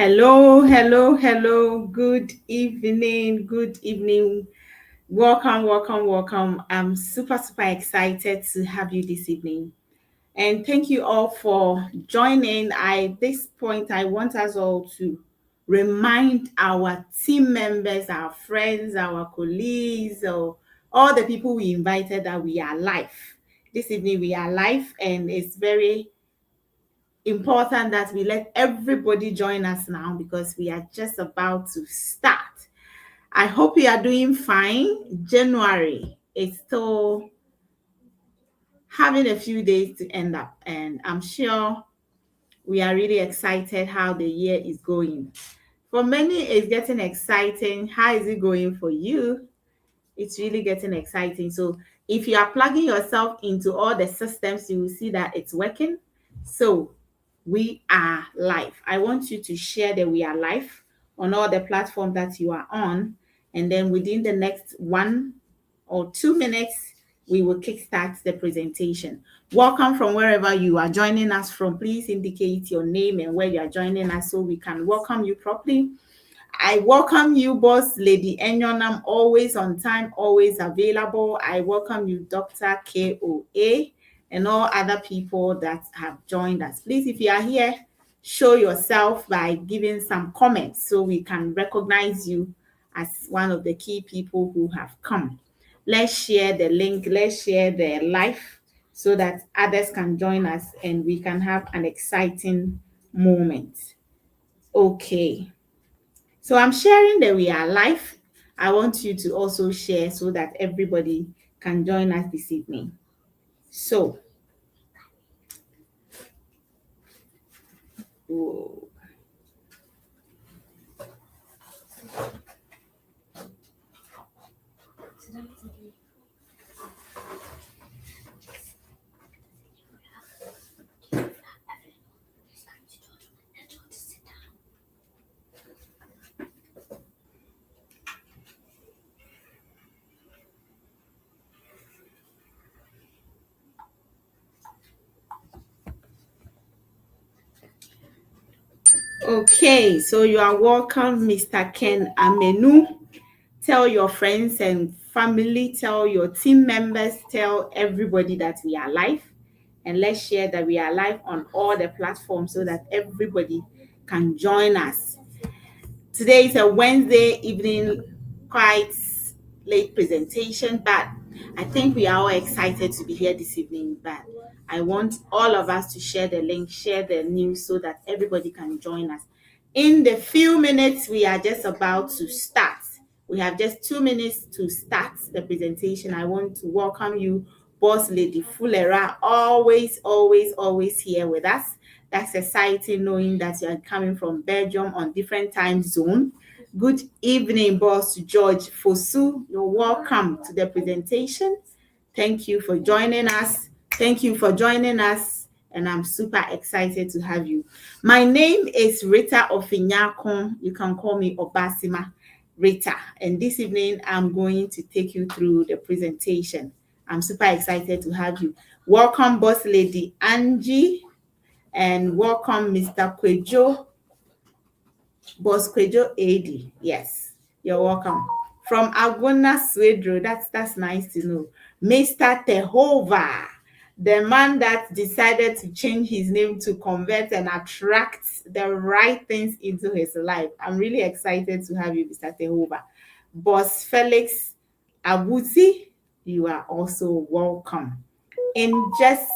Hello, hello, hello. Good evening. Good evening. Welcome, welcome, welcome. I'm super excited to have you this evening. And thank you all for joining. At this point, I want us all to remind our team members, our friends, our colleagues, or all the people we invited that we are live. This evening we are live, and it's very important that we let everybody join us now because we are just about to start. I hope you are doing fine. January is still having a few days to end up, and I'm sure we are really excited how the year is going. For many, it's getting exciting. How is it going for you? It's really getting exciting. So if you are plugging yourself into all the systems, you will see that it's working. So we are live. I want you to share that we are live on all the platforms that you are on. And then within the next 1 or 2 minutes, we will kickstart the presentation. Welcome from wherever you are joining us from. Please indicate your name and where you are joining us so we can welcome you properly. I welcome you, Boss Lady Enyonam, always on time, always available. I welcome you, Dr. KOA, and all other people that have joined us. Please, if you are here, show yourself by giving some comments so we can recognize you as one of the key people who have come. Let's share the link, let's share the live so that others can join us and we can have an exciting moment. Okay. So I'm sharing that we are live. I want you to also share so that everybody can join us this evening. So, oh, okay, so you are welcome, Mr. Ken Amenu. Tell your friends and family, tell your team members, tell everybody that we are live. And let's share that we are live on all the platforms so that everybody can join us. Today is a Wednesday evening, quite late presentation, but I think we are all excited to be here this evening. But I want all of us to share the link, share the news so that everybody can join us. In the few minutes, we are just about to start. We have just 2 minutes to start the presentation. I want to welcome you, Boss Lady Fulera, always here with us. That's exciting knowing that you are coming from Belgium on different time zone. Good evening, Boss George Fosu. You're welcome to the presentation. Thank you for joining us. Thank you for joining us, and I'm super excited to have you. My name is Rita Ofinyakon. You can call me Obasima Rita. And this evening, I'm going to take you through the presentation. I'm super excited to have you. Welcome, Boss Lady Angie, and welcome, Mr. Kwejo, Boss Kwejo AD. Yes, you're welcome. From Agona Swedro, that's nice to know. Mr. Tehova, the man that decided to change his name to convert and attract the right things into his life. I'm really excited to have you, Mr. Tehova. Boss Felix Abuzi, you are also welcome. In just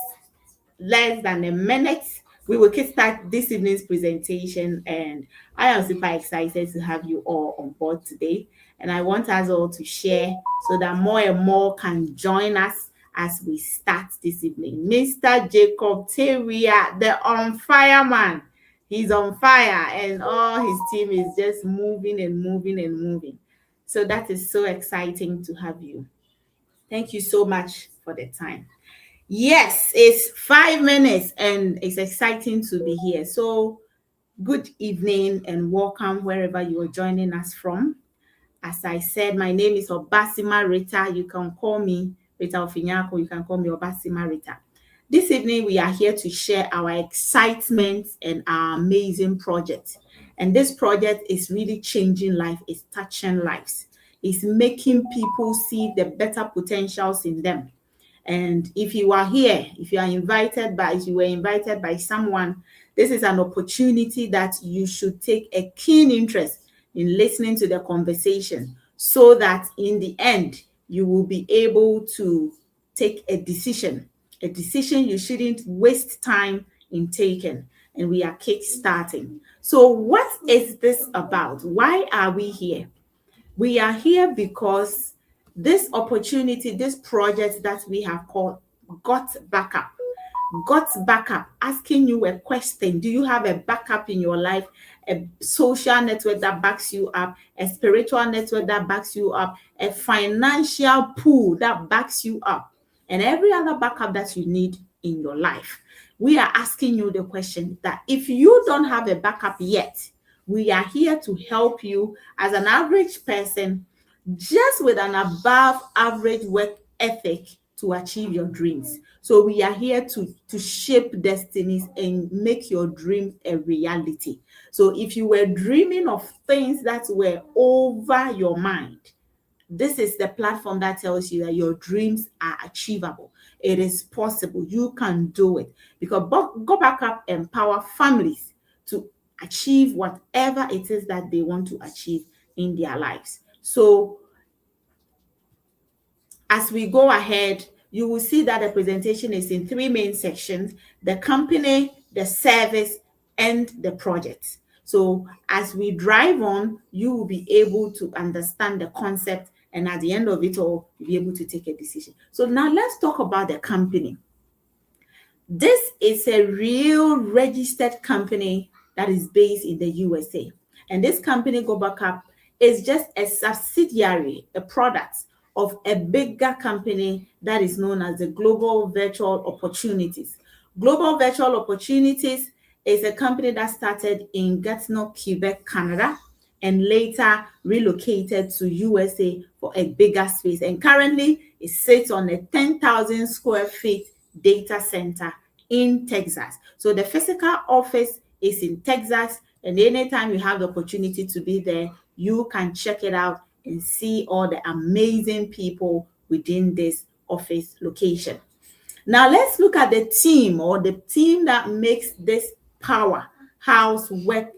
less than a minute, we will kickstart this evening's presentation, and I am super excited to have you all on board today. And I want us all to share so that more and more can join us as we start this evening. Mr. Jacob Teria, the on fire man. He's on fire, and all his team is just moving and moving and moving. So that is so exciting to have you. Thank you so much for the time. Yes, it's 5 minutes and it's exciting to be here. So, good evening and welcome wherever you are joining us from. As I said, my name is Obasima Rita. You can call me Rita Ofinyako. You can call me Obasima Rita. This evening, we are here to share our excitement and our amazing project. And this project is really changing life, it's touching lives, it's making people see the better potentials in them. And if you are here, if you were invited by someone, this is an opportunity that you should take a keen interest in listening to the conversation, so that in the end, you will be able to take a decision you shouldn't waste time in taking. And we are kick-starting. So what is this about? Why are we here? We are here because this opportunity, this project that we have called Got Backup, asking you a question. Do you have a backup in your life? A social network that backs you up, a spiritual network that backs you up, a financial pool that backs you up, and every other backup that you need in your life. We are asking you the question that if you don't have a backup yet, we are here to help you as an average person, just with an above average work ethic, to achieve your dreams. So we are here to shape destinies and make your dreams a reality. So if you were dreaming of things that were over your mind, this is the platform that tells you that your dreams are achievable. It is possible. You can do it. Because Go Back Up empower families to achieve whatever it is that they want to achieve in their lives. So as we go ahead, you will see that the presentation is in three main sections: the company, the service, and the project. So as we drive on, you will be able to understand the concept, and at the end of it all, you'll be able to take a decision. So now let's talk about the company. This is a real registered company that is based in the USA. And this company, Go Back Up, is just a subsidiary, a product of a bigger company that is known as the Global Virtual Opportunities. Global Virtual Opportunities is a company that started in Gatineau, Quebec, Canada, and later relocated to USA for a bigger space. And currently, it sits on a 10,000 square feet data center in Texas. So the physical office is in Texas, and anytime you have the opportunity to be there, you can check it out and see all the amazing people within this office location. Now let's look at the team, or the team that makes this powerhouse work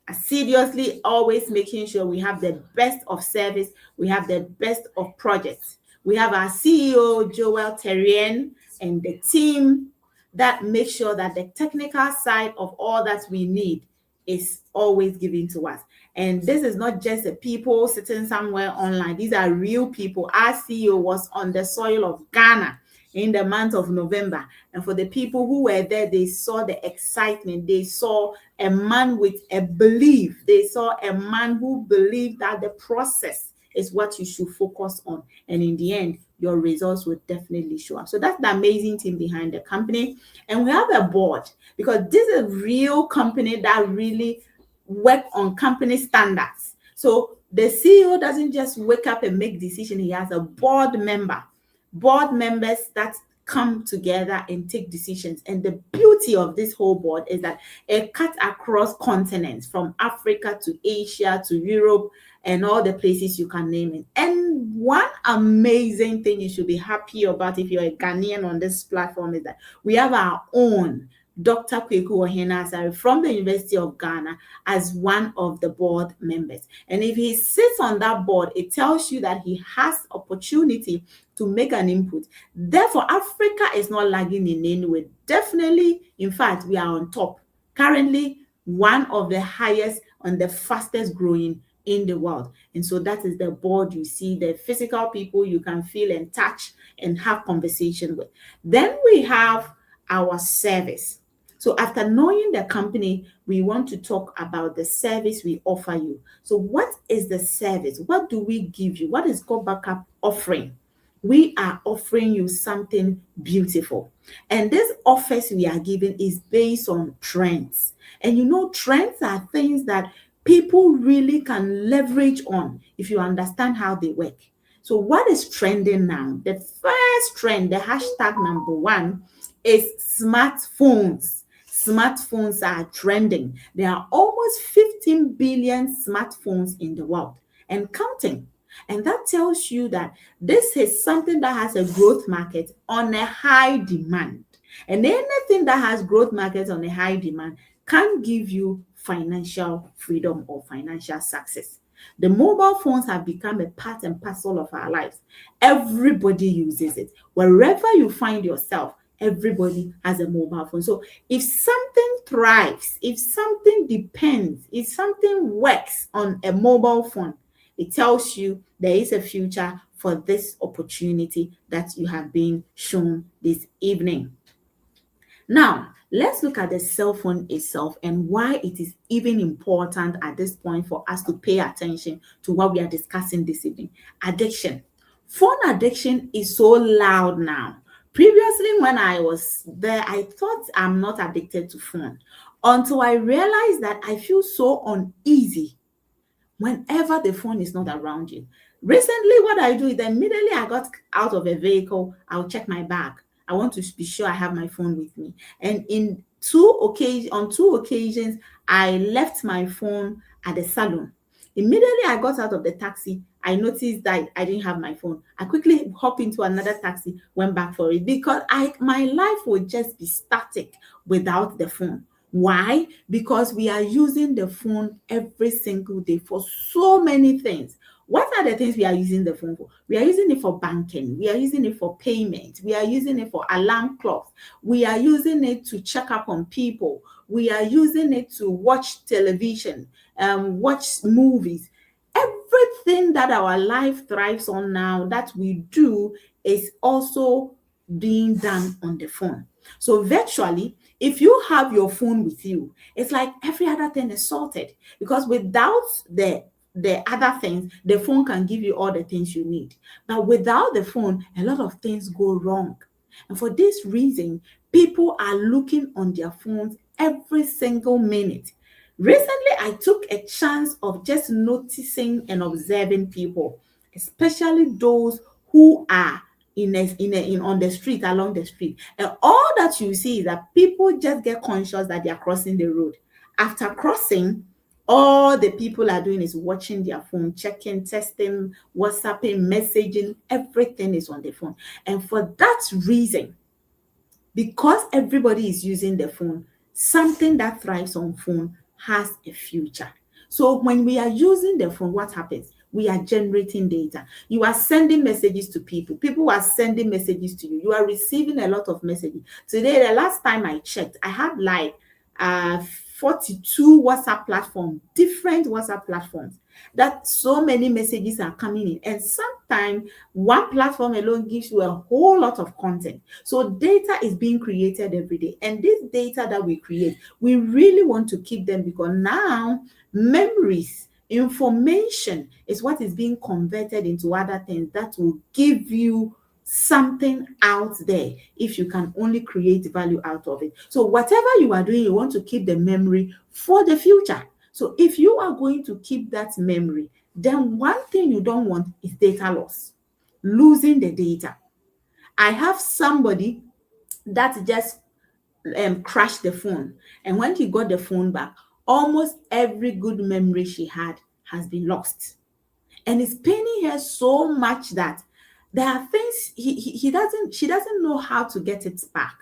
assiduously, always making sure we have the best of service, we have the best of projects. We have our CEO, Joel Terrien, and the team that makes sure that the technical side of all that we need is always given to us. And this is not just the people sitting somewhere online. These are real people. Our CEO was on the soil of Ghana in the month of November. And for the people who were there, they saw the excitement. They saw a man with a belief. They saw a man who believed that the process is what you should focus on. And in the end, your results will definitely show up. So that's the amazing team behind the company. And we have a board, because this is a real company that really work on company standards. So the CEO doesn't just wake up and make decisions. He has a board members that come together and take decisions. And the beauty of this whole board is that it cuts across continents, from Africa to Asia to Europe and all the places you can name it. And one amazing thing you should be happy about if you're a Ghanaian on this platform is that we have our own Dr. Kweku Ohenasari from the University of Ghana as one of the board members. And if he sits on that board, it tells you that he has opportunity to make an input. Therefore, Africa is not lagging in any way. Definitely, in fact, we are on top. Currently, one of the highest and the fastest growing in the world. And so that is the board. You see the physical people you can feel and touch and have conversation with. Then we have our service. So after knowing the company, we want to talk about the service we offer you. So what is the service? What do we give you? What is Go Back Up offering? We are offering you something beautiful. And this offers we are giving is based on trends. And you know, trends are things that people really can leverage on if you understand how they work. So what is trending now? The first trend, the hashtag number one, is smartphones. smartphones are trending. There are almost 15 billion smartphones in the world and counting. And that tells you that this is something that has a growth market on a high demand. And anything that has growth market on a high demand can give you financial freedom or financial success. The mobile phones have become a part and parcel of our lives. Everybody uses it. Wherever you find yourself, everybody has a mobile phone. So if something thrives, if something depends, if something works on a mobile phone, it tells you there is a future for this opportunity that you have been shown this evening. Now, let's look at the cell phone itself and why it is even important at this point for us to pay attention to what we are discussing this evening. Addiction. Phone addiction is so loud now. Previously, when I was there, I thought I'm not addicted to phone until I realized that I feel so uneasy whenever the phone is not around you. Recently, what I do is immediately I got out of a vehicle, I'll check my bag. I want to be sure I have my phone with me. And on two occasions, I left my phone at the salon. Immediately I got out of the taxi, I noticed that I didn't have my phone. I quickly hop into another taxi, went back for it because my life would just be static without the phone. Why? Because we are using the phone every single day for so many things. What are the things we are using the phone for? We are using it for banking. We are using it for payment. We are using it for alarm clocks. We are using it to check up on people. We are using it to watch television, watch movies. Everything that our life thrives on now that we do is also being done on the phone. So virtually, if you have your phone with you, it's like every other thing is sorted because without the other things, the phone can give you all the things you need. But without the phone, a lot of things go wrong. And for this reason, people are looking on their phones every single minute. Recently, I took a chance of just noticing and observing people, especially those who are on the street, along the street. And all that you see is that people just get conscious that they are crossing the road. After crossing, all the people are doing is watching their phone, checking, testing, WhatsApping, messaging, everything is on the phone. And for that reason, because everybody is using the phone, something that thrives on phone has a future. So when we are using the phone, what happens? We are generating data. You are sending messages to people. People are sending messages to you. You are receiving a lot of messages. Today, the last time I checked, I had like 42 WhatsApp platforms, different WhatsApp platforms, that so many messages are coming in. And sometimes one platform alone gives you a whole lot of content. So data is being created every day. And this data that we create, we really want to keep them because now memories, information is what is being converted into other things that will give you something out there if you can only create value out of it. So whatever you are doing, you want to keep the memory for the future. So if you are going to keep that memory, then one thing you don't want is data loss, losing the data. I have somebody that just crashed the phone, and when he got the phone back, almost every good memory she had has been lost. And it's paining her so much that there are things she doesn't know how to get it back.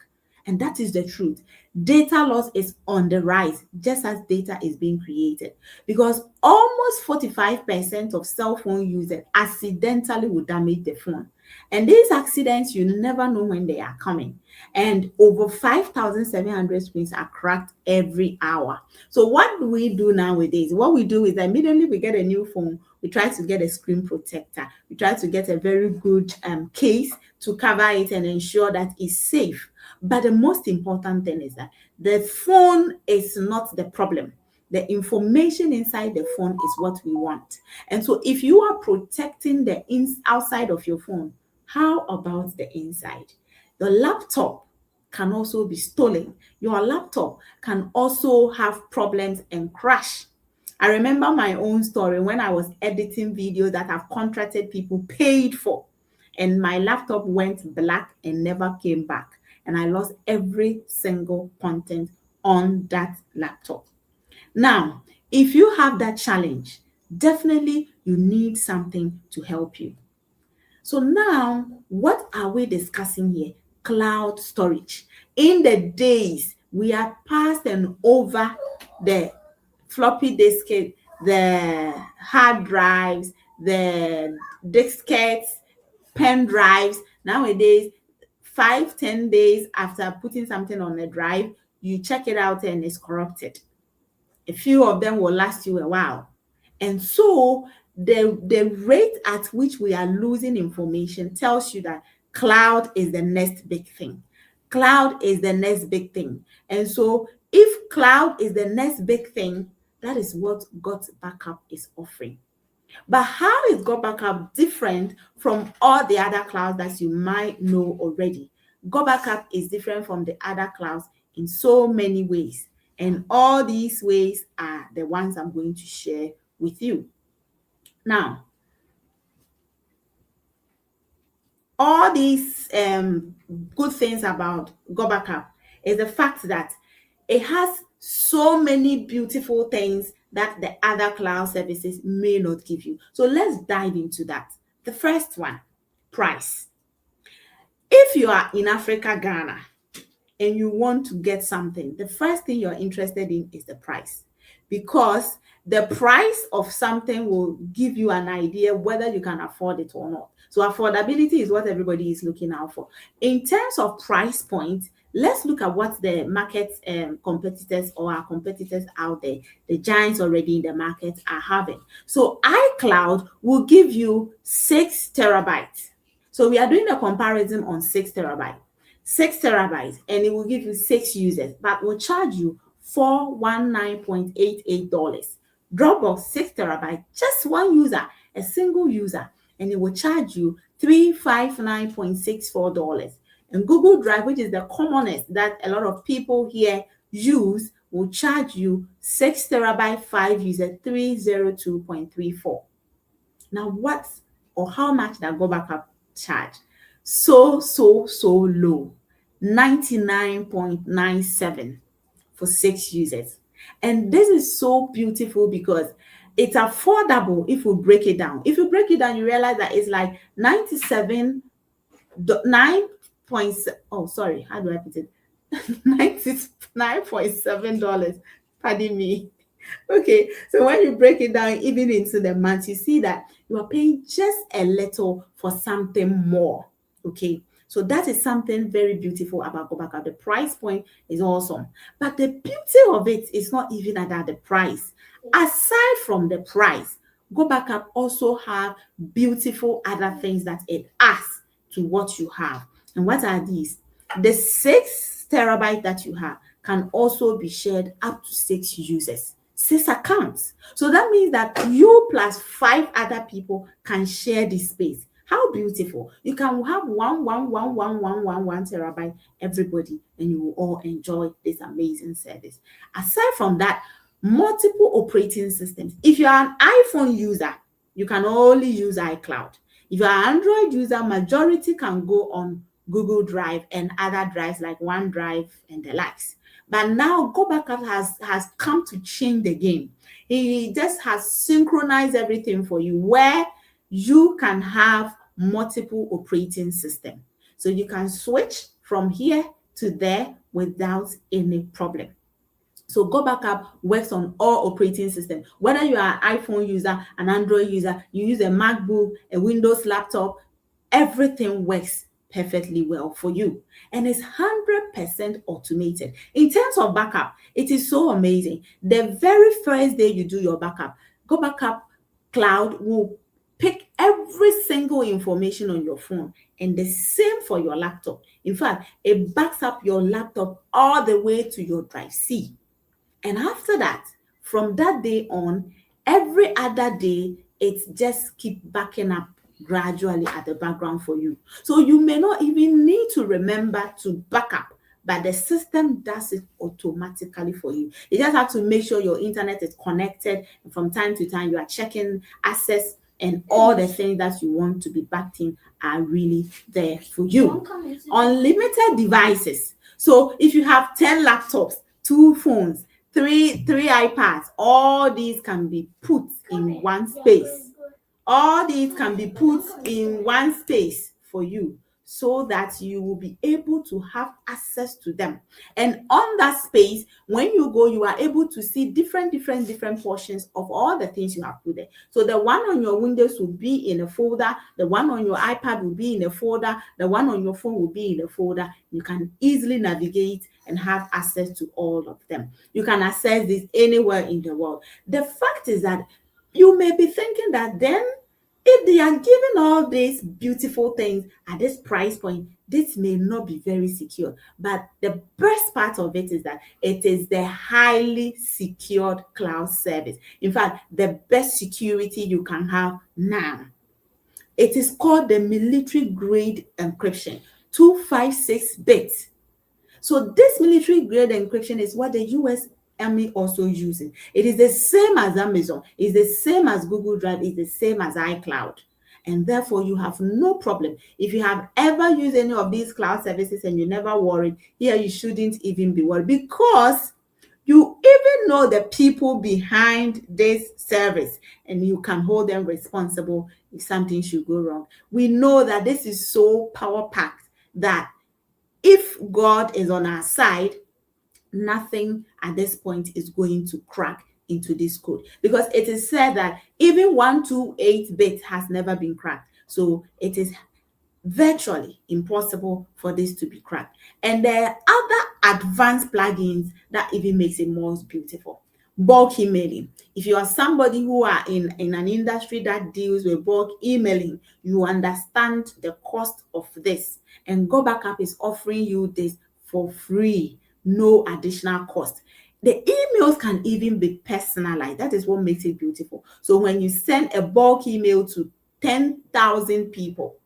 And that is the truth. Data loss is on the rise, just as data is being created, because almost 45% of cell phone users accidentally will damage the phone. And these accidents, you never know when they are coming. And over 5,700 screens are cracked every hour. So what do we do nowadays? What we do is immediately we get a new phone, we try to get a screen protector. We try to get a very good case to cover it and ensure that it's safe. But the most important thing is that the phone is not the problem. The information inside the phone is what we want. And so if you are protecting the outside of your phone, how about the inside? The laptop can also be stolen. Your laptop can also have problems and crash. I remember my own story when I was editing videos that I've contracted people paid for, and my laptop went black and never came back, and I lost every single content on that laptop. Now, if you have that challenge, definitely you need something to help you. So now, what are we discussing here? Cloud storage. In the days, we are past and over the floppy disk, the hard drives, the diskettes, pen drives. Nowadays, 5, 10 days after putting something on a drive, you check it out and it's corrupted. A few of them will last you a while. And so the rate at which we are losing information tells you that cloud is the next big thing. Cloud is the next big thing. And so if cloud is the next big thing, that is what Got Backup is offering. But how is Got Backup different from all the other clouds that you might know already? Got Backup is different from the other clouds in so many ways. And all these ways are the ones I'm going to share with you. Now, all these good things about Got Backup is the fact that it has so many beautiful things that the other cloud services may not give you. So let's dive into that. The first one, price. If you are in Africa, Ghana, and you want to get something, the first thing you're interested in is the price, because the price of something will give you an idea whether you can afford it or not. So affordability is what everybody is looking out for. In terms of price point, let's look at what the market competitors or our competitors out there, the giants already in the market, are having. So iCloud will give you 6 terabytes. So we are doing a comparison on 6 terabytes. 6 terabytes, and it will give you 6 users, but will charge you $419.88. Dropbox 6 terabytes, just one user, a single user, and it will charge you $359.64. And Google Drive, which is the commonest that a lot of people here use, will charge you 6 terabyte, 5 user, $302.34. Now, what or how much that Go Backup charge? So low, 99.97 for 6 users. And this is so beautiful because it's affordable if we break it down. If you break it down, you realize that it's like 97 9 points. Oh, sorry, how do I put it? $99.7. Pardon me. Okay, so when you break it down even into the months, you see that you are paying just a little for something more. Okay, so that is something very beautiful about Go Backup. The price point is awesome, but the beauty of it is not even at the price. Aside from the price, Go Backup also have beautiful other things that it adds to what you have. And what are these? The 6 terabyte that you have can also be shared up to 6 users. 6 accounts. So that means that you plus 5 other people can share this space. How beautiful. You can have one terabyte, everybody, and you will all enjoy this amazing service. Aside from that, multiple operating systems. If you are an iPhone user, you can only use iCloud. If you are an Android user, majority can go on Google Drive and other drives like OneDrive and the likes. But now Go Backup has come to change the game. He just has synchronized everything for you, where you can have multiple operating systems. So you can switch from here to there without any problem. So Go Backup works on all operating systems. Whether you are an iPhone user, an Android user, you use a MacBook, a Windows laptop, everything works perfectly well for you. And it's 100% automated. In terms of backup, it is so amazing. The very first day you do your backup, Go Backup Cloud will pick every single information on your phone, and the same for your laptop. In fact, it backs up your laptop all the way to your drive C. And after that, from that day on, every other day, it just keep backing up gradually at the background for you. So you may not even need to remember to back up, but the system does it automatically for you. You just have to make sure your internet is connected, and from time to time you are checking access, and all the things that you want to be backed in are really there for you. Unlimited devices. So if you have 10 laptops, 2 phones, three iPads. All these can be put in one space. All these can be put in one space for you, so that you will be able to have access to them. And on that space, when you go, you are able to see different portions of all the things you have put there. So the one on your Windows will be in a folder, the one on your iPad will be in a folder, the one on your phone will be in a folder. You can easily navigate and have access to all of them. You can access this anywhere in the world. The fact is that you may be thinking that then, if they are giving all these beautiful things at this price point, this may not be very secure. But the best part of it is that it is the highly secured cloud service. In fact, the best security you can have now. It is called the military grade encryption, 256 bits. So this military grade encryption is what the US Army also uses. It is the same as Amazon, it's the same as Google Drive, it's the same as iCloud. And therefore, you have no problem. If you have ever used any of these cloud services and you never worried, here you shouldn't even be worried, because you even know the people behind this service and you can hold them responsible if something should go wrong. We know that this is so power packed that if God is on our side, nothing at this point is going to crack into this code, because it is said that even 128-bit has never been cracked. So it is virtually impossible for this to be cracked. And there are other advanced plugins that even makes it more beautiful. Bulk emailing. If you are somebody who are in an industry that deals with bulk emailing, you understand the cost of this. And Go Backup is offering you this for free, no additional cost. The emails can even be personalized. That is what makes it beautiful. So when you send a bulk email to 10,000 people,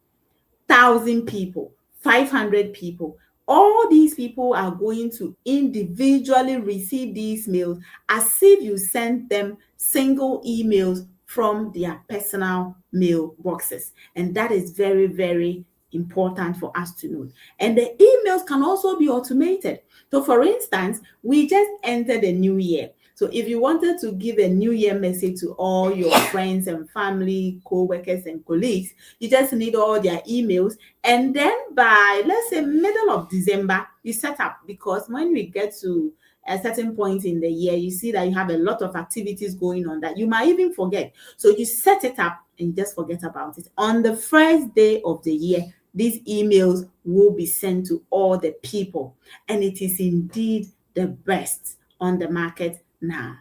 1,000 people, 500 people, all these people are going to individually receive these mails as if you sent them single emails from their personal mail boxes. And that is very important for us to know. And the emails can also be automated. So for instance, we just entered a new year. So if you wanted to give a new year message to all your friends and family, co-workers and colleagues, you just need all their emails. And then by, let's say, middle of December, you set up, because when we get to a certain point in the year, you see that you have a lot of activities going on that you might even forget. So you set it up and just forget about it. On the first day of the year, these emails will be sent to all the people. And it is indeed the best on the market now.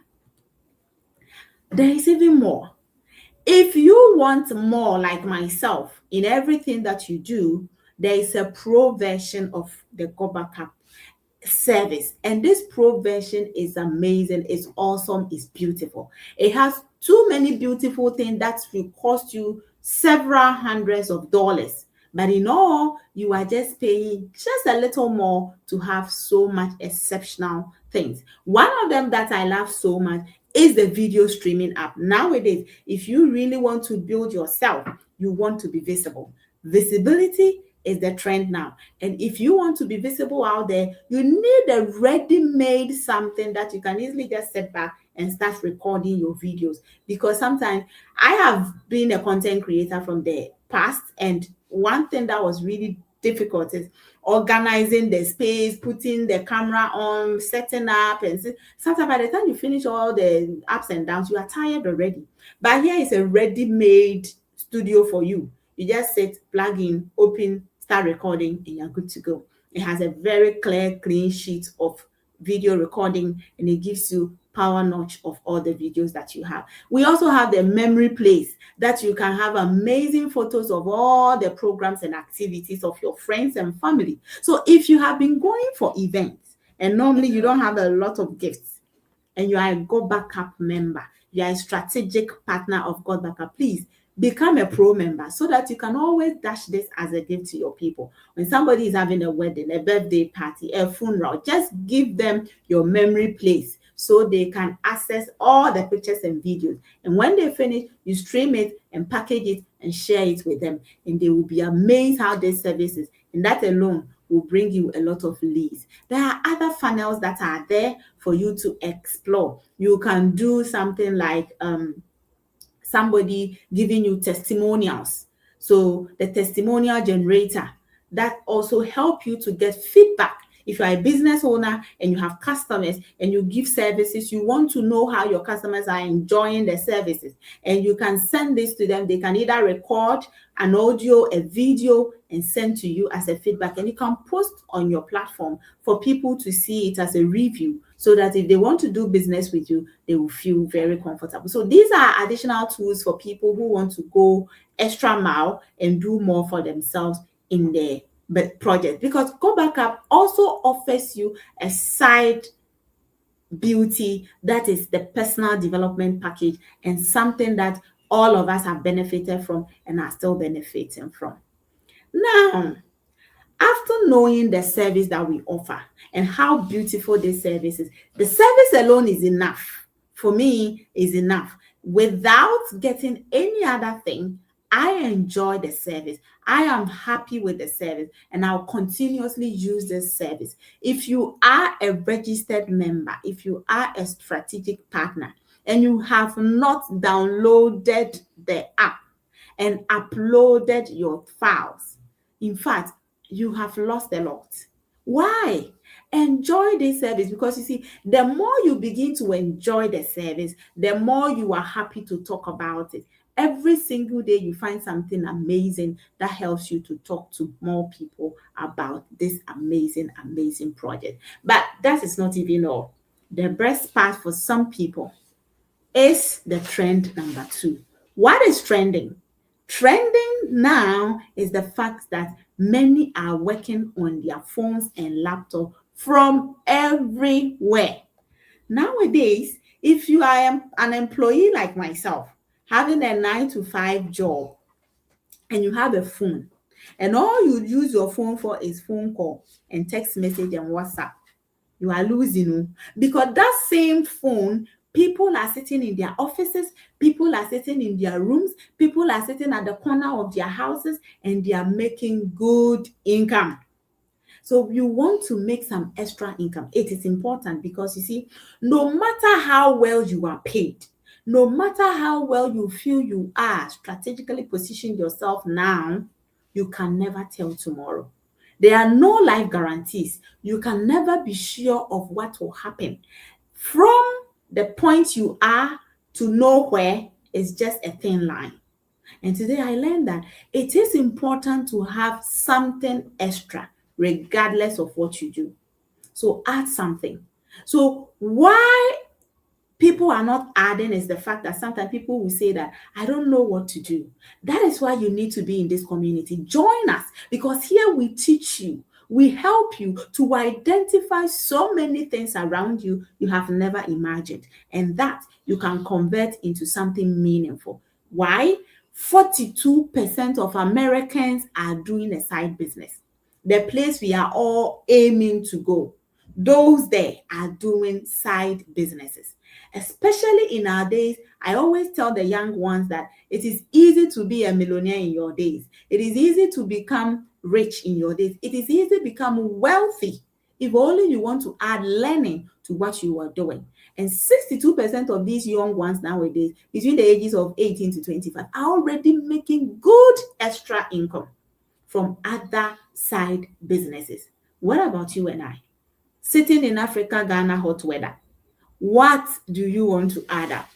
There is even more. If you want more, like myself, in everything that you do, there is a pro version of the Go Backup service, and this pro version is amazing, it's awesome, it's beautiful. It has too many beautiful things that will cost you several hundreds of dollars, but in all, you are just paying just a little more to have so much exceptional things. One of them that I love so much is the video streaming app. Nowadays, if you really want to build yourself, you want to be visible. Visibility is the trend now. And if you want to be visible out there, you need a ready-made something that you can easily just sit back and start recording your videos. Because sometimes I have been a content creator from the past, and one thing that was really difficult is organizing the space, putting the camera on, setting up, and sometimes by the time you finish all the ups and downs, you are tired already. But here is a ready-made studio for you. You just sit, plug in, open, start recording, and you're good to go. It has a very clear, clean sheet of video recording, and it gives you power notch of all the videos that you have. We also have the memory place that you can have amazing photos of all the programs and activities of your friends and family. So if you have been going for events and normally you don't have a lot of gifts, and you are a Go Backup member, you are a strategic partner of Go Backup, please become a pro member so that you can always dash this as a gift to your people. When somebody is having a wedding, a birthday party, a funeral, just give them your memory place so they can access all the pictures and videos. And when they finish, you stream it and package it and share it with them. And they will be amazed how this service is. And that alone will bring you a lot of leads. There are other funnels that are there for you to explore. You can do something like somebody giving you testimonials. So the testimonial generator that also help you to get feedback. If you are a business owner and you have customers and you give services, you want to know how your customers are enjoying the services, and you can send this to them. They can either record an audio, a video, and send to you as a feedback, and you can post on your platform for people to see it as a review, so that if they want to do business with you, they will feel very comfortable. So these are additional tools for people who want to go extra mile and do more for themselves in their project, because Go Backup also offers you a side beauty that is the personal development package, and something that all of us have benefited from and are still benefiting from. Now, after knowing the service that we offer and how beautiful this service is, the service alone is enough. For me, is enough. Without getting any other thing, I enjoy the service. I am happy with the service, and I'll continuously use this service. If you are a registered member, if you are a strategic partner, and you have not downloaded the app and uploaded your files, in fact, you have lost a lot. Why? Enjoy this service, because you see, the more you begin to enjoy the service, the more you are happy to talk about it. Every single day, you find something amazing that helps you to talk to more people about this amazing, amazing project. But that is not even all. The best part for some people is the trend number 2. What is trending? Trending now is the fact that many are working on their phones and laptops from everywhere. Nowadays, if you are an employee like myself, having a 9 to 5 job, and you have a phone, and all you use your phone for is phone call and text message and WhatsApp, you are losing. Because that same phone, people are sitting in their offices, people are sitting in their rooms, people are sitting at the corner of their houses, and they are making good income. So you want to make some extra income. It is important, because you see, no matter how well you are paid, no matter how well you feel you are strategically positioned yourself now, you can never tell tomorrow. There are no life guarantees. You can never be sure of what will happen. From the point you are to nowhere is just a thin line. And today I learned that it is important to have something extra, regardless of what you do. So add something. So why people are not adding is the fact that sometimes people will say that I don't know what to do. That is why you need to be in this community. Join us, because here we teach you, we help you to identify so many things around you you have never imagined, and that you can convert into something meaningful. Why? 42% of Americans are doing a side business. The place we are all aiming to go, those there are doing side businesses. Especially in our days, I always tell the young ones that it is easy to be a millionaire in your days. It is easy to become rich in your days. It is easy to become wealthy if only you want to add learning to what you are doing. And 62% of these young ones nowadays, between the ages of 18 to 25, are already making good extra income from other side businesses. What about you and I? Sitting in Africa, Ghana, hot weather. What do you want to add up?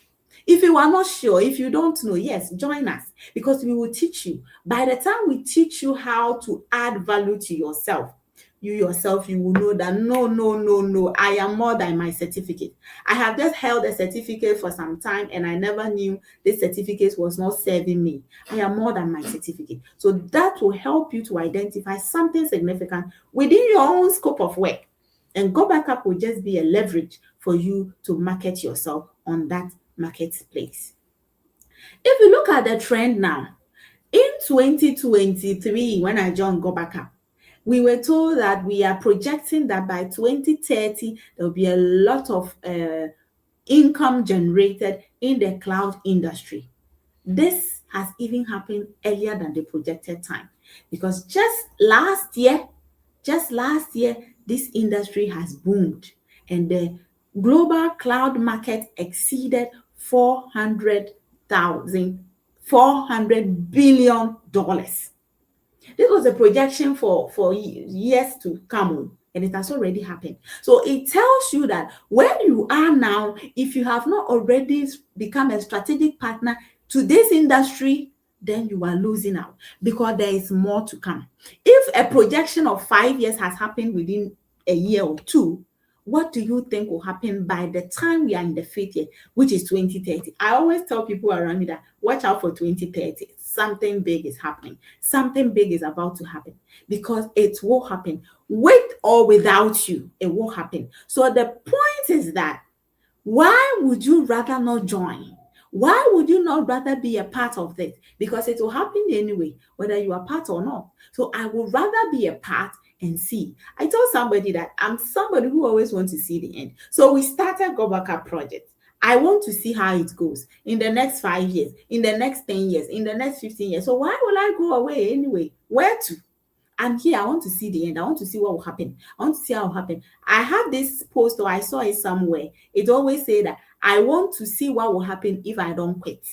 If you are not sure, if you don't know, yes, join us, because we will teach you. By the time we teach you how to add value to yourself, you yourself, you will know that no, I am more than my certificate. I have just held a certificate for some time, and I never knew this certificate was not serving me. I am more than my certificate. So that will help you to identify something significant within your own scope of work. And Go Backup will just be a leverage for you to market yourself on that marketplace. If you look at the trend now, in 2023, when I joined Go Backup, we were told that we are projecting that by 2030, there will be a lot of income generated in the cloud industry. This has even happened earlier than the projected time, because just last year, Just last year, this industry has boomed, and the global cloud market exceeded 400 billion dollars. This was a projection for years to come, and it has already happened. So it tells you that where you are now, if you have not already become a strategic partner to this industry, then you are losing out, because there is more to come. If a projection of 5 years has happened within a year or two, what do you think will happen by the time we are in the fifth year, which is 2030? I always tell people around me that watch out for 2030. Something big is happening. Something big is about to happen, because it will happen. With or without you, it will happen. So the point is that, why would you rather not join? Why would you not rather be a part of this? Because it will happen anyway, whether you are part or not. So I would rather be a part and see. I told somebody that I'm somebody who always wants to see the end. So we started Go Back Up project. I want to see how it goes in the next 5 years, in the next 10 years, in the next 15 years. So why will I go away anyway? Where to? I'm here. I want to see the end. I want to see what will happen. I want to see how it will happen. I have this post, or I saw it somewhere. It always say that I want to see what will happen if I don't quit.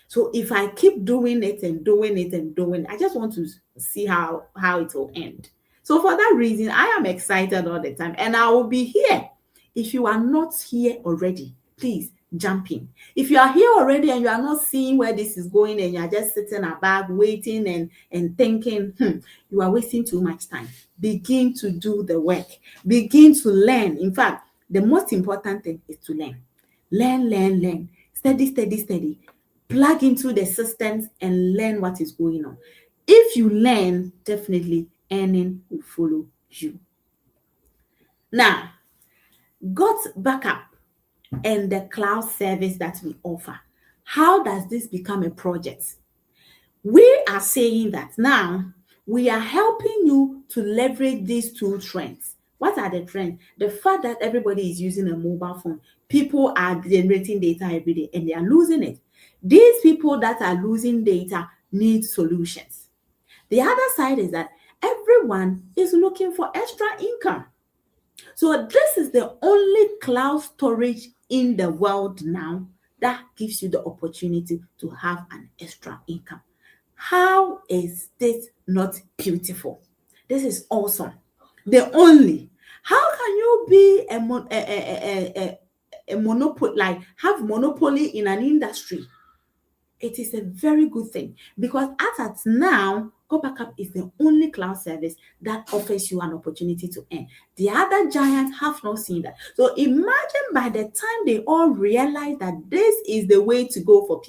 So if I keep doing it and doing it and doing it, I just want to see how it will end. So for that reason, I am excited all the time, and I will be here. If you are not here already, please jump in. If you are here already and you are not seeing where this is going, and you are just sitting back waiting and thinking, you are wasting too much time. Begin to do the work. Begin to learn. In fact, the most important thing is to learn. Learn. Steady. Plug into the systems and learn what is going on. If you learn, definitely earning will follow you. Now, got backup and the cloud service that we offer. How does this become a project? We are saying that now we are helping you to leverage these two trends. What are the trends? The fact that everybody is using a mobile phone. People are generating data every day and they are losing it. These people that are losing data need solutions. The other side is that everyone is looking for extra income. So this is the only cloud storage in the world now that gives you the opportunity to have an extra income. How is this not beautiful? This is awesome. The only. How can you be a monopoly, like have monopoly in an industry? It is a very good thing, because as at now, Go Backup is the only cloud service that offers you an opportunity to earn. The other giants have not seen that. So imagine by the time they all realize that this is the way to go for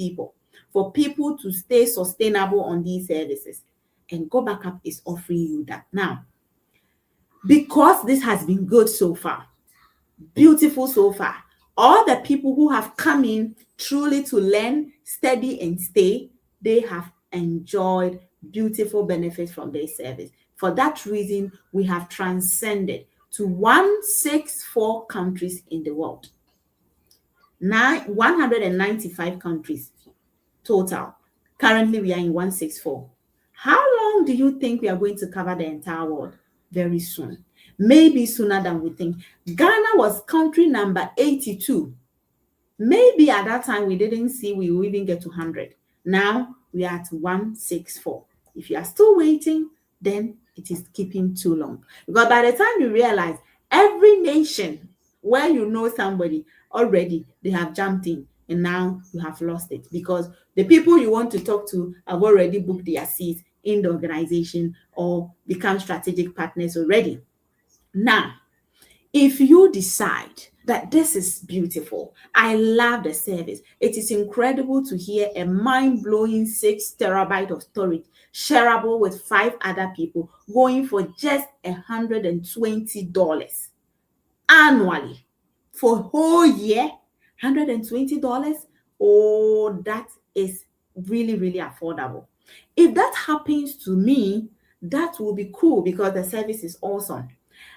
people to stay sustainable on these services. And Go Backup is offering you that now. Because this has been good so far, beautiful so far, all the people who have come in truly to learn, study, and stay, they have enjoyed beautiful benefits from their service. For that reason, we have transcended to 164 countries in the world. 195 countries total. Currently, we are in 164. How long do you think we are going to cover the entire world? Very soon. Maybe sooner than we think. Ghana was country number 82. Maybe at that time we didn't see we will even get to 100. Now we are at 164. If you are still waiting, then it is keeping too long. Because by the time you realize, every nation where you know somebody already, they have jumped in, and now you have lost it, because the people you want to talk to have already booked their seats in the organization or become strategic partners already. Now, if you decide that this is beautiful, I love the service, it is incredible to hear a mind-blowing 6 terabyte of storage shareable with 5 other people going for just $120 annually for a whole year. $120. Oh, that is really, really affordable. If that happens to me, that will be cool, because the service is awesome.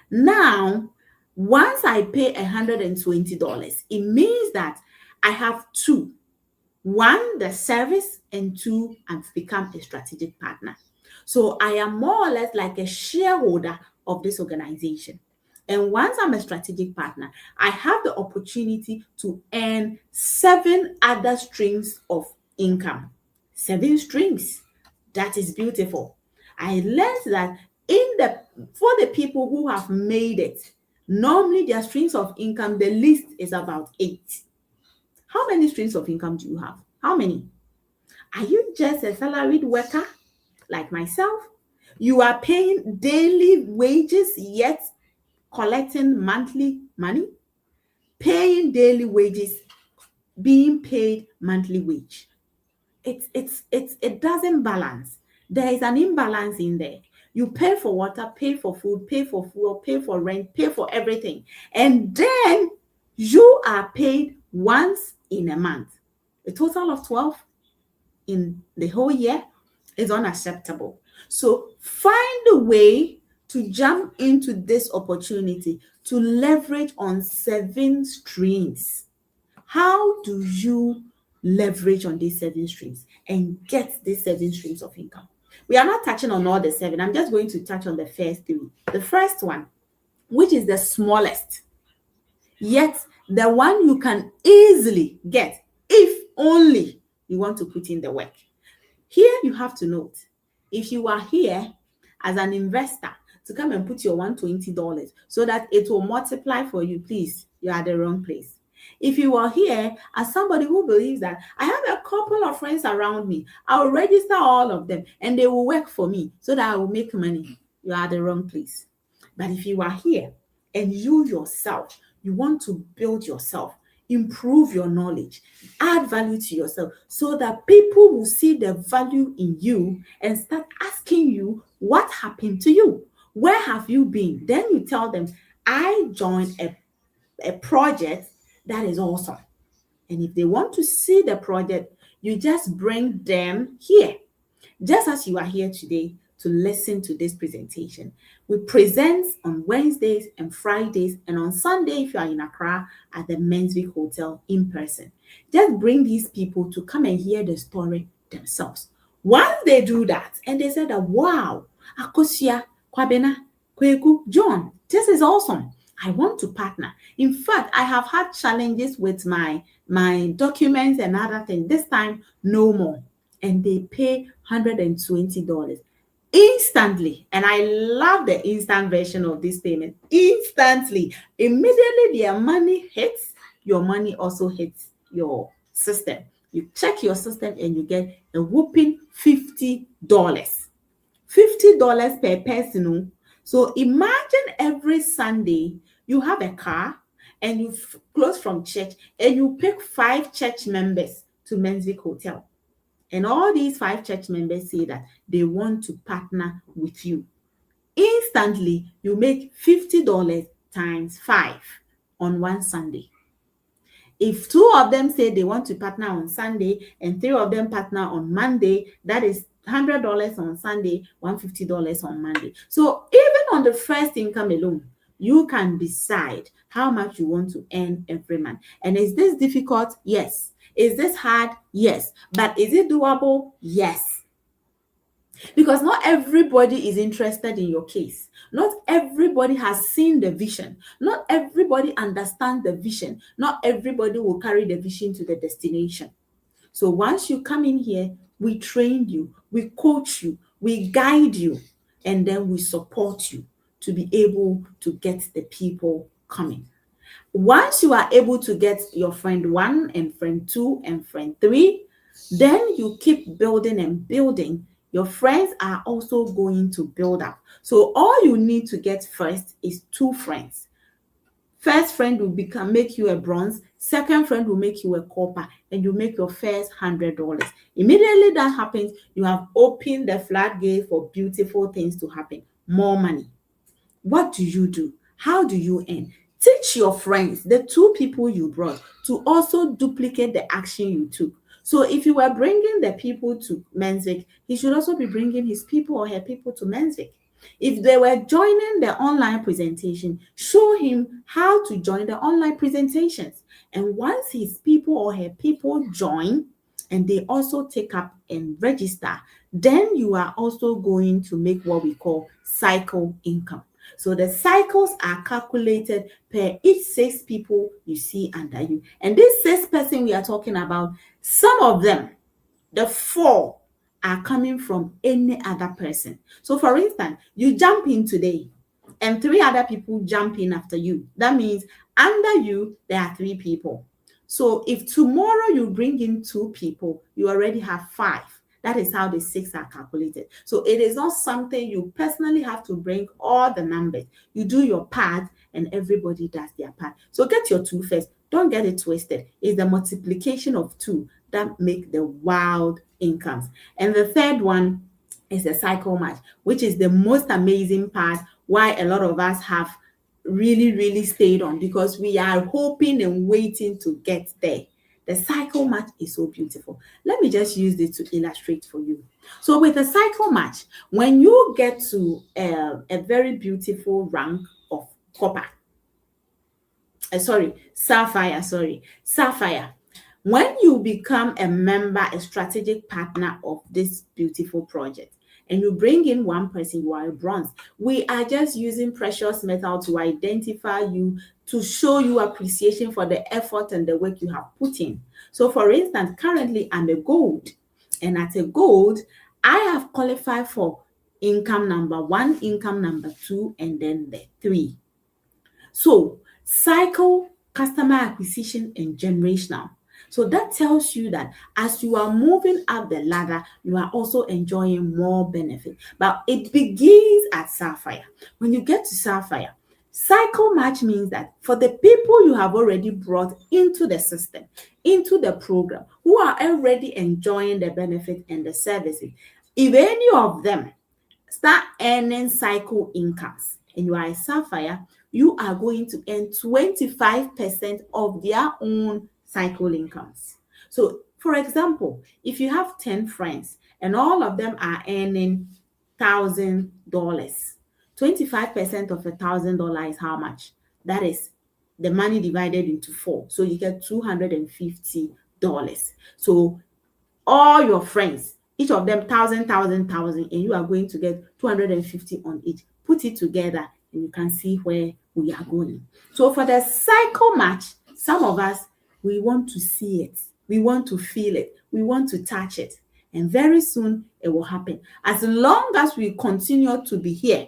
Now, once I pay $120, it means that I have two. One, the service, and two, I've become a strategic partner. So I am more or less like a shareholder of this organization. And once I'm a strategic partner, I have the opportunity to earn 7 other streams of income. 7 streams. That is beautiful. I learned that for the people who have made it, normally their streams of income, the least is about 8. How many streams of income do you have? How many? Are you just a salaried worker like myself? You are paying daily wages yet collecting monthly money? Paying daily wages, being paid monthly wage. It doesn't balance. There is an imbalance in there. You pay for water, pay for food, pay for fuel, pay for rent, pay for everything. And then you are paid once in a month. A total of 12 in the whole year is unacceptable. So find a way to jump into this opportunity to leverage on 7 streams. How do you leverage on these 7 streams and get these 7 streams of income? We are not touching on all the 7. I'm just going to touch on the first 3. The first one, which is the smallest, yet the one you can easily get if only you want to put in the work. Here you have to note, if you are here as an investor to come and put your $120 so that it will multiply for you, please, you are at the wrong place. If you are here as somebody who believes that I have a couple of friends around me, I will register all of them and they will work for me so that I will make money, you are at the wrong place. But if you are here and you yourself, you want to build yourself, improve your knowledge, add value to yourself so that people will see the value in you and start asking you what happened to you. Where have you been? Then you tell them, I joined a project that is awesome. And if they want to see the project, you just bring them here. Just as you are here today to listen to this presentation. We present on Wednesdays and Fridays, and on Sunday, if you are in Accra, at the Menswick Hotel in person. Just bring these people to come and hear the story themselves. Once they do that, and they say that, wow, Akosia, Kwabena, Kweku, John, this is awesome. I want to partner. In fact, I have had challenges with my documents and other things. This time, no more. And they pay $120 instantly. And I love the instant version of this payment. Instantly. Immediately their money hits, your money also hits your system. You check your system and you get a whooping $50. $50 per person. So imagine every Sunday you have a car and you close from church and you pick 5 church members to Menswick Hotel. And all these 5 church members say that they want to partner with you. Instantly, you make $50 times 5 on one Sunday. If 2 of them say they want to partner on Sunday and 3 of them partner on Monday, that is $100 on Sunday, $150 on Monday. So even on the first income alone, you can decide how much you want to earn every month. And is this difficult? Yes. Is this hard? Yes. But is it doable? Yes. Because not everybody is interested in your case. Not everybody has seen the vision. Not everybody understands the vision. Not everybody will carry the vision to the destination. So once you come in here, we train you, we coach you, we guide you, and then we support you to be able to get the people coming. Once you are able to get your friend 1 and friend 2 and friend 3, then you keep building and building. Your friends are also going to build up. So all you need to get first is 2 friends. First friend will make you a bronze. Second friend will make you a copper, and you make your first $100. Immediately that happens, you have opened the floodgate for beautiful things to happen. More money. What do you do? How do you earn? Teach your friends, the 2 people you brought, to also duplicate the action you took. So if you were bringing the people to Menswick, he should also be bringing his people or her people to Menswick. If they were joining the online presentation, show him how to join the online presentations. And once his people or her people join, and they also take up and register, then you are also going to make what we call cycle income. So the cycles are calculated per each 6 people you see under you. And this 6 person we are talking about, some of them, the 4 are coming from any other person. So for instance, you jump in today and 3 other people jump in after you. That means under you, there are 3 people. So if tomorrow you bring in 2 people, you already have 5. That is how the 6 are calculated. So it is not something you personally have to bring all the numbers. You do your part and everybody does their part. So get your 2 first. Don't get it twisted. It's the multiplication of 2 that make the wild incomes. And the third one is the cycle match, which is the most amazing part, why a lot of us have really stayed on, because we are hoping and waiting to get there. The cycle match is so beautiful. Let me just use this to illustrate for you. So with the cycle match, when you get to a very beautiful rank of copper, sapphire. When you become a member, a strategic partner of this beautiful project, and you bring in 1 person, you are a bronze. We are just using precious metal to identify you, to show you appreciation for the effort and the work you have put in. So for instance, currently I'm a gold, and at a gold, I have qualified for income number 1, income number 2, and then the 3. So cycle, customer acquisition, and generational. So that tells you that as you are moving up the ladder, you are also enjoying more benefit. But it begins at Sapphire. When you get to Sapphire, cycle match means that for the people you have already brought into the system, into the program, who are already enjoying the benefit and the services, if any of them start earning cycle incomes and you are a Sapphire, you are going to earn 25% of their own cycle incomes. So, for example, if you have 10 friends and all of them are earning $1,000, 25% of $1,000 is how much? That is the money divided into 4. So you get $250. So all your friends, each of them thousand, and you are going to get 250 on each. Put it together and you can see where we are going. So for the cycle match, some of us, we want to see it, we want to feel it, we want to touch it, and very soon it will happen. As long as we continue to be here,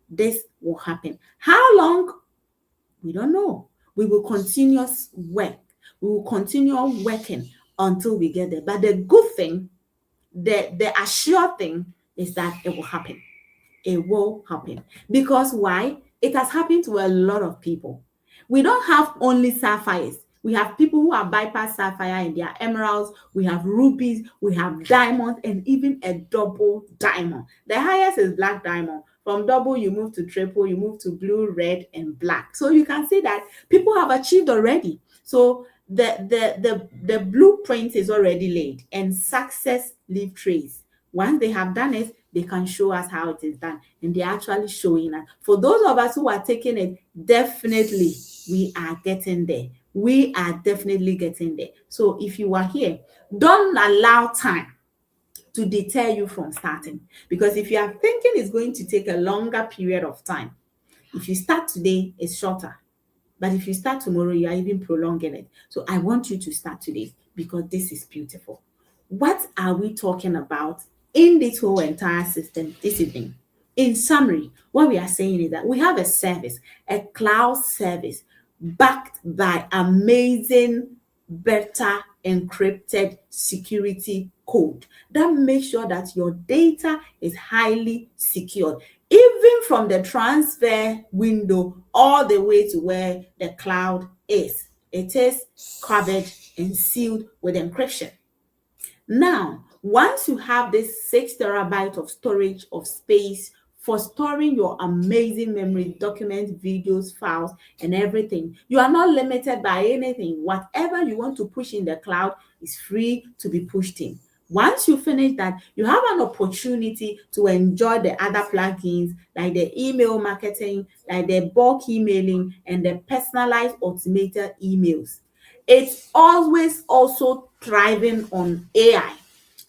this will happen. How long? We don't know. We will continue work. We will continue working until we get there. But the good thing, the assured thing is that it will happen. It will happen. Because why? It has happened to a lot of people. We don't have only sapphires. We have people who have bypassed sapphire and they are emeralds. We have rubies, we have diamonds, and even a double diamond. The highest is black diamond. From double, you move to triple, you move to blue, red, and black. So you can see that people have achieved already. So the blueprint is already laid, and success leave trace. Once they have done it, they can show us how it is done, and they're actually showing us. For those of us who are taking it, definitely we are getting there. We are definitely getting there. So if you are here, don't allow time to deter you from starting, because if you are thinking it's going to take a longer period of time, if you start today, it's shorter. But if you start tomorrow, you are even prolonging it. So I want you to start today, because this is beautiful. What are we talking about in this whole entire system this evening? In summary, what we are saying is that we have a service, a cloud service, backed by amazing, better encrypted security code that makes sure that your data is highly secured, even from the transfer window all the way to where the cloud is. It is covered and sealed with encryption. Now, once you have this 6 terabyte of storage of space for storing your amazing memory, documents, videos, files, and everything, you are not limited by anything. Whatever you want to push in the cloud is free to be pushed in. Once you finish that, you have an opportunity to enjoy the other plugins like the email marketing, like the bulk emailing, and the personalized automated emails. It's always also thriving on AI.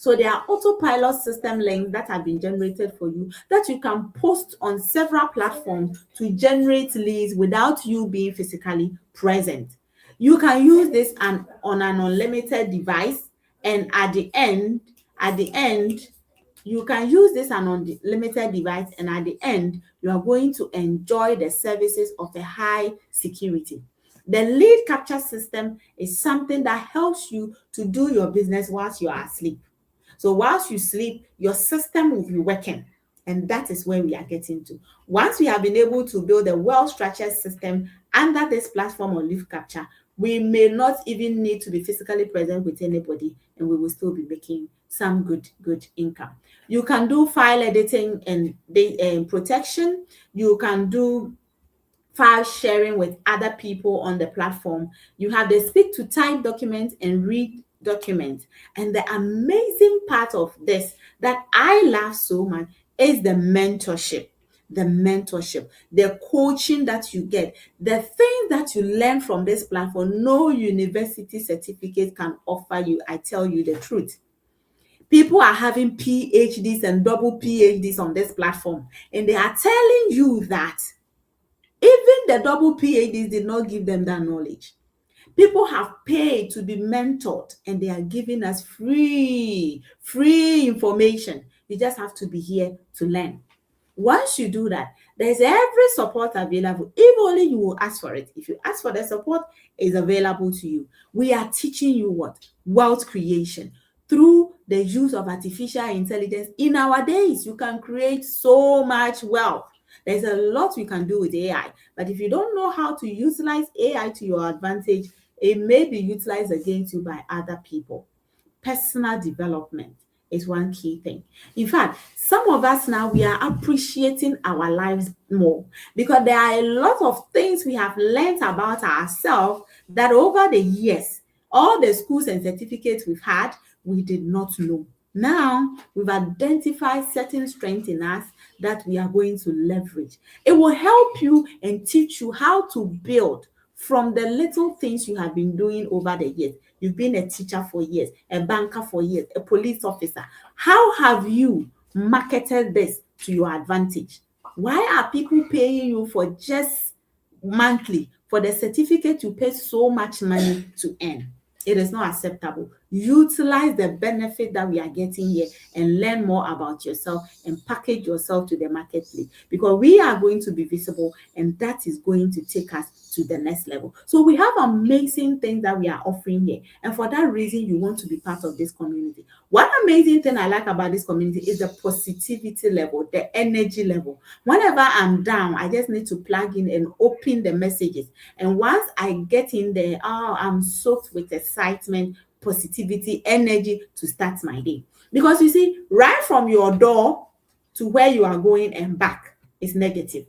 So there are autopilot system links that have been generated for you that you can post on several platforms to generate leads without you being physically present. You can use this on an unlimited device, and at the end, you can use this on unlimited device, and at the end, you are going to enjoy the services of a high security. The lead capture system is something that helps you to do your business whilst you are asleep. So whilst you sleep, your system will be working. And that is where we are getting to. Once we have been able to build a well-structured system under this platform on leaf capture, we may not even need to be physically present with anybody, and we will still be making some good income. You can do file editing and protection. You can do file sharing with other people on the platform. You have the speak to type documents and read documents. And the amazing part of this that I love so much is the mentorship. The coaching that you get, the things that you learn from this platform, no university certificate can offer you. I tell you the truth. People are having PhDs and double PhDs on this platform, and they are telling you that even the double PhDs did not give them that knowledge. People have paid to be mentored, and they are giving us free information. You just have to be here to learn. Once you do that, there's every support available. If only you will ask for it. If you ask for the support, it's available to you. We are teaching you what? Wealth creation through the use of artificial intelligence. In our days, you can create so much wealth. There's a lot we can do with AI, but if you don't know how to utilize AI to your advantage, it may be utilized against you by other people. Personal development is one key thing. In fact, some of us now, we are appreciating our lives more because there are a lot of things we have learned about ourselves that over the years, all the schools and certificates we've had, we did not know. Now, we've identified certain strengths in us that we are going to leverage. It will help you and teach you how to build from the little things you have been doing over the years. You've been a teacher for years, a banker for years, a police officer. How have you marketed this to your advantage? Why are people paying you for just monthly for the certificate you pay so much money to earn? It is not acceptable. Utilize the benefit that we are getting here and learn more about yourself and package yourself to the marketplace, because we are going to be visible, and that is going to take us to the next level. So we have amazing things that we are offering here, and for that reason, you want to be part of this community. One amazing thing I like about this community is the positivity level, the energy level. Whenever I'm down, I just need to plug in and open the messages, and once I get in there, I'm soaked with excitement, positivity, energy to start my day. Because you see, right from your door to where you are going and back is negative.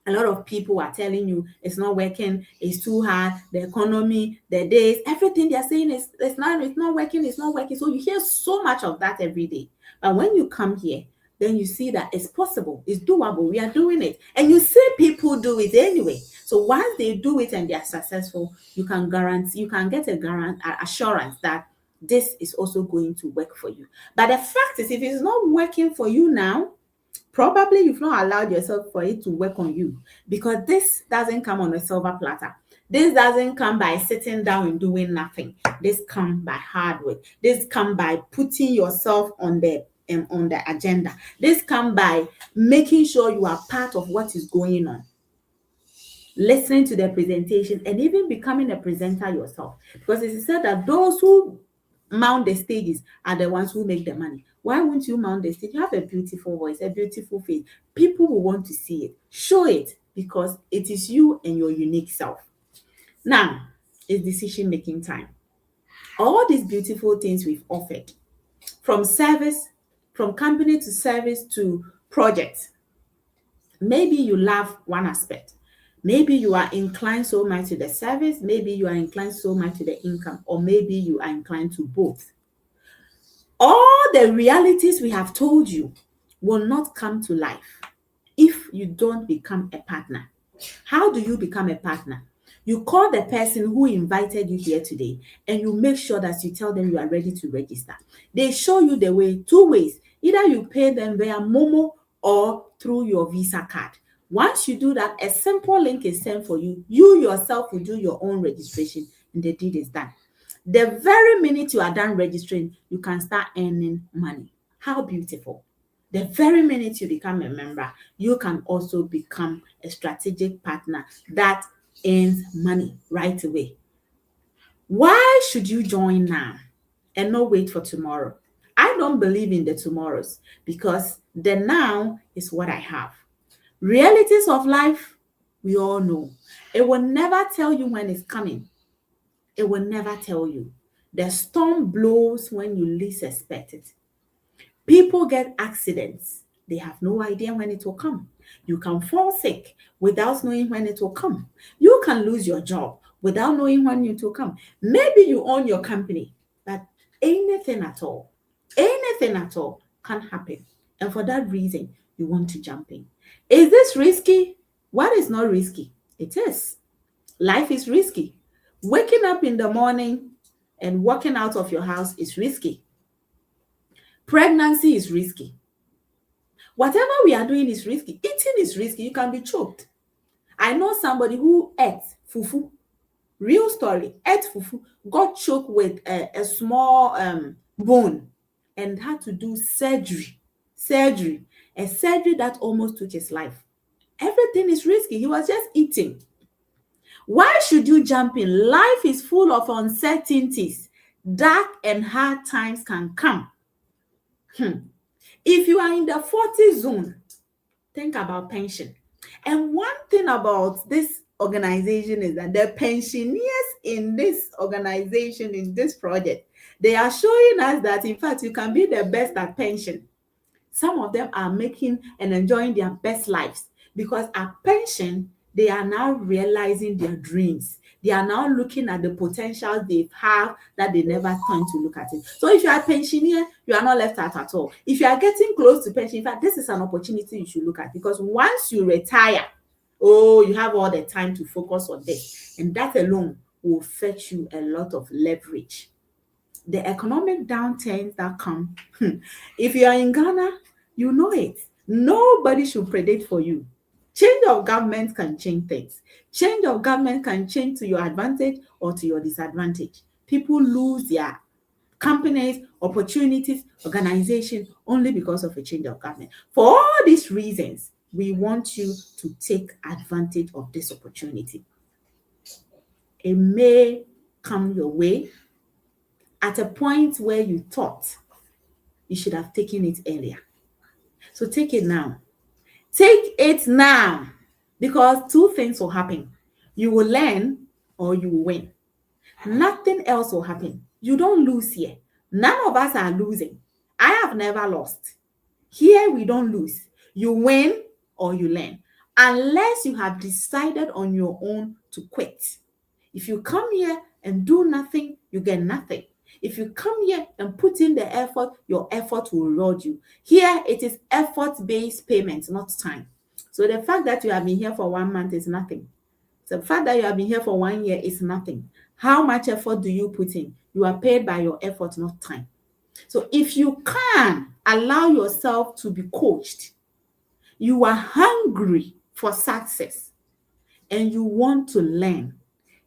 A lot of people are telling you it's not working, it's too hard, the economy, the days, everything they're saying is it's not working, it's not working. So you hear so much of that every day. But when you come here, then you see that it's possible, it's doable, we are doing it. And you see people do it anyway. So once they do it and they are successful, you can get assurance that this is also going to work for you. But the fact is, if it's not working for you now, probably you've not allowed yourself for it to work on you, because this doesn't come on a silver platter. This doesn't come by sitting down and doing nothing. This comes by hard work. This comes by putting yourself on the agenda. This comes by making sure you are part of what is going on, listening to the presentation, and even becoming a presenter yourself. Because it is said that those who mount the stages are the ones who make the money. Why won't you mount the stage? You have a beautiful voice, a beautiful face. People will want to see it. Show it, because it is you and your unique self. Now, it's decision-making time. All these beautiful things we've offered, from service, from company to service to project. Maybe you love one aspect. Maybe you are inclined so much to the service. Maybe you are inclined so much to the income, or maybe you are inclined to both. All the realities we have told you will not come to life if you don't become a partner. How do you become a partner? You call the person who invited you here today and you make sure that you tell them you are ready to register. They show you the way, two ways. Either you pay them via Momo or through your Visa card. Once you do that, a simple link is sent for you. You yourself will do your own registration and the deed is done. The very minute you are done registering, you can start earning money. How beautiful. The very minute you become a member, you can also become a strategic partner that earns money right away. Why should you join now and not wait for tomorrow? I don't believe in the tomorrows because the now is what I have. Realities of life, we all know. It will never tell you when it's coming. It will never tell you. The storm blows when you least expect it. People get accidents. They have no idea when it will come. You can fall sick without knowing when it will come. You can lose your job without knowing when it will come. Maybe you own your company, but anything at all can happen. And for that reason, you want to jump in. Is this risky? What is not risky? It is. Life is risky. Waking up in the morning and walking out of your house is risky. Pregnancy is risky. Whatever we are doing is risky. Eating is risky. You can be choked. I know somebody who ate fufu. Real story. Ate fufu. Got choked with a small bone and had to do surgery. A surgery that almost took his life. Everything is risky. He was just eating. Why should you jump in? Life is full of uncertainties. Dark and hard times can come. If you are in the 40 zone, think about pension. And one thing about this organization is that the pensioners in this organization, in this project, they are showing us that, in fact, you can be the best at pension. Some of them are making and enjoying their best lives because at pension, they are now realizing their dreams. They are now looking at the potential they have that they never turned to look at it. So if you are a pensioner, you are not left out at all. If you are getting close to pension, in fact, this is an opportunity you should look at because once you retire, you have all the time to focus on this. And that alone will fetch you a lot of leverage. The economic downturns that come, if you are in Ghana, you know it. Nobody should predict for you. Change of government can change things. Change of government can change to your advantage or to your disadvantage. People lose their companies, opportunities, organization only because of a change of government. For all these reasons, we want you to take advantage of this opportunity. It may come your way at a point where you thought you should have taken it earlier. So take it now. Take it now because two things will happen. You will learn or you will win. Nothing else will happen. You don't lose here. None of us are losing. I have never lost. Here we don't lose. You win or you learn. Unless you have decided on your own to quit. If you come here and do nothing, you get nothing. If you come here and put in the effort, your effort will reward you. Here, it is effort-based payment, not time. So the fact that you have been here for 1 month is nothing. The fact that you have been here for 1 year is nothing. How much effort do you put in? You are paid by your effort, not time. So if you can allow yourself to be coached, you are hungry for success, and you want to learn,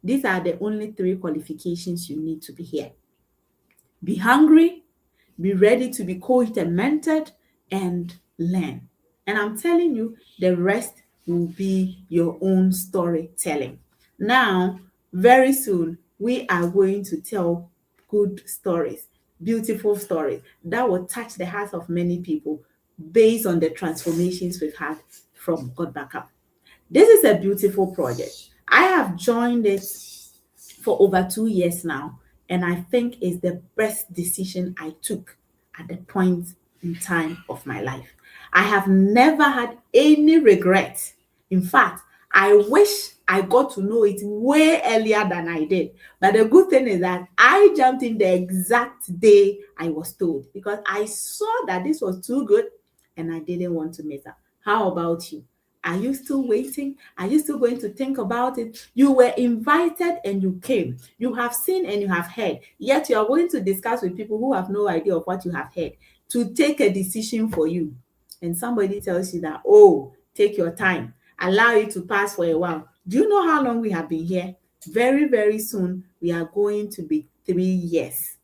these are the only 3 qualifications you need to be here. Be hungry, be ready to be coached and mentored, and learn. And I'm telling you, the rest will be your own storytelling. Now, very soon, we are going to tell good stories, beautiful stories that will touch the hearts of many people based on the transformations we've had from God Backup. This is a beautiful project. I have joined it for over 2 years now, and I think it's the best decision I took at the point in time of my life. I have never had any regret. In fact, I wish I got to know it way earlier than I did. But the good thing is that I jumped in the exact day I was told because I saw that this was too good and I didn't want to miss out. How about you? Are you still waiting? Are you still going to think about it? You were invited and you came. You have seen and you have heard. Yet you are going to discuss with people who have no idea of what you have heard to take a decision for you. And somebody tells you that, oh, take your time, allow it to pass for a while. Do you know how long we have been here? Very, very soon, we are going to be 3 years.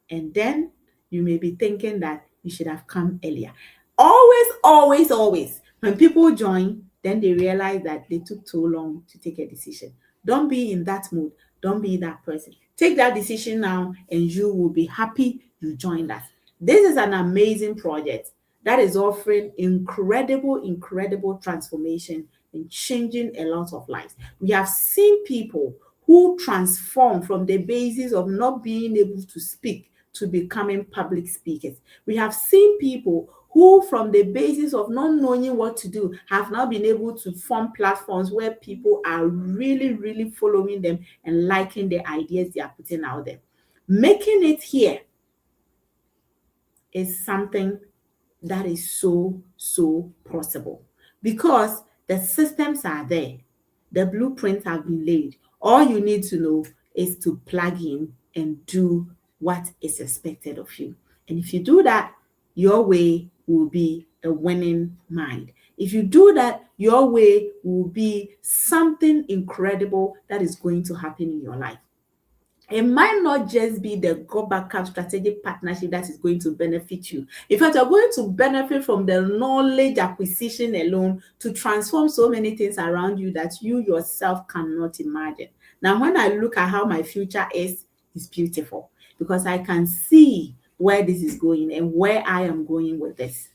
And then you may be thinking that you should have come earlier. Always, always, always, when people join, then they realize that they took too long to take a decision. Don't be in that mood. Don't be that person. Take that decision now, and you will be happy you joined us. This is an amazing project that is offering incredible, incredible transformation and changing a lot of lives. We have seen people who transform from the basis of not being able to speak to becoming public speakers. We have seen people who, from the basis of not knowing what to do, have now been able to form platforms where people are really, really following them and liking the ideas they are putting out there. Making it here is something that is so, so possible because the systems are there. The blueprints have been laid. All you need to know is to plug in and do what is expected of you. And if you do that, your way will be a winning mind. If you do that, your way will be something incredible that is going to happen in your life. It might not just be the go backup strategic partnership that is going to benefit you. In fact, you're going to benefit from the knowledge acquisition alone to transform so many things around you that you yourself cannot imagine. Now, when I look at how my future is, it's beautiful because I can see where this is going and where I am going with this.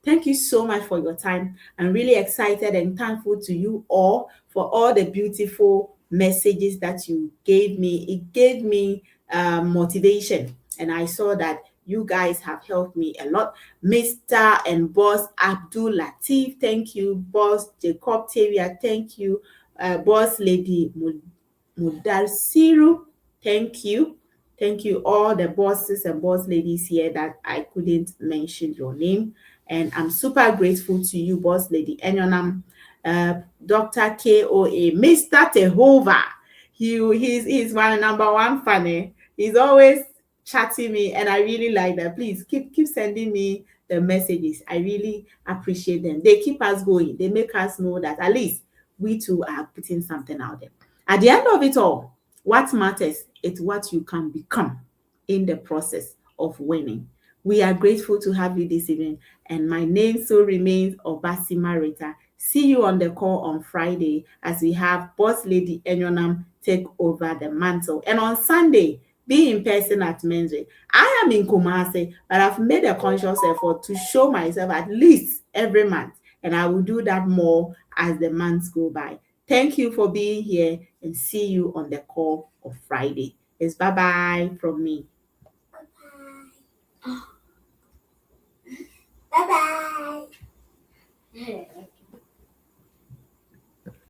Thank you so much for your time. I'm really excited and thankful to you all for all the beautiful messages that you gave me. It gave me motivation, and I saw that you guys have helped me a lot. Mr. and Boss Abdul Latif, thank you. Boss Jacob Tavia, thank you. Boss Lady Mudarsiru, thank you. Thank you, all the bosses and boss ladies here that I couldn't mention your name. And I'm super grateful to you, Boss Lady Enyonam, Dr. KOA, Mr. Tehova. He's my number one fan. He's always chatting me, and I really like that. Please keep sending me the messages. I really appreciate them. They keep us going. They make us know that at least we too are putting something out there. At the end of it all, what matters is what you can become in the process of winning. We are grateful to have you this evening, and my name still remains Obasi Marita. See you on the call on Friday as we have Boss Lady Enyonam take over the mantle. And on Sunday, be in person at Menswe. I am in Kumasi, but I've made a conscious effort to show myself at least every month, and I will do that more as the months go by. Thank you for being here, and see you on the call of Friday. It's bye-bye from me.